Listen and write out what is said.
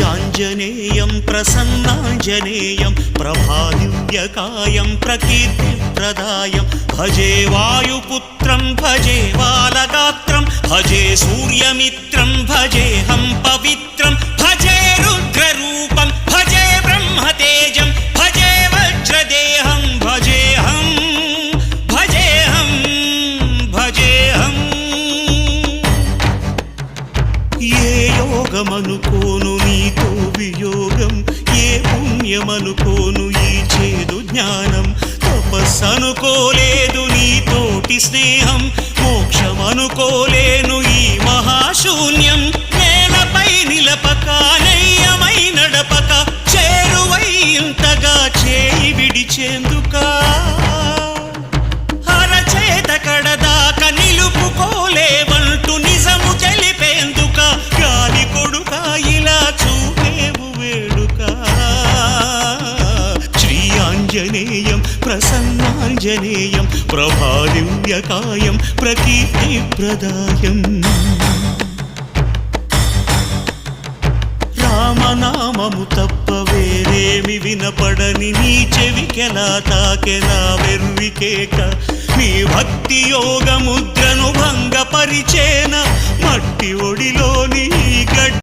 ఆంజనేయం ప్రసన్నాంజనేయం ప్రభాదివ్యకాయం ప్రకీర్తిప్రదాయం భజే వాయుపుత్రం భజే బాలగాత్రం భజే సూర్యమిత్రం భజేహం పవిత్రం భజే రుద్రరూపం భజే బ్రహ్మతేజం భజే వజ్రదేహం భజేహం భజేహం భజేహం. ఏ యోగమనుకోను నీతో వియోగం, ఏ పుణ్యమనుకోను ఈ చేదు జ్ఞానం, తపస్సనుకోలేదు నీతోటి స్నేహం, మోక్షమనుకోలేను ఈ మహాశూన్యం. నేలపై నిలపక నయ్యమై నడపక చేరువై ఇంతగా చేయి విడిచేందుకా, అరచేత కడదాక నిలుపుకోలేవంటూ నిజము తెలిపేందుక, గాలి కొడుక ఇలా చూపేవు వేడుక. శ్రీ ఆంజనేయం ప్రసన్నాంజనేయం ప్రభాదివ్యకాయం ప్రకీర్తిప్రదాయం. రామనామము తప్ప వేరేమి వినపడని నీ చెవికెలా తాకెనా వెర్రికేక, నీ భక్తి యోగముద్రను భంగపరిచేన మట్టి ఒడిలోని గడ్డ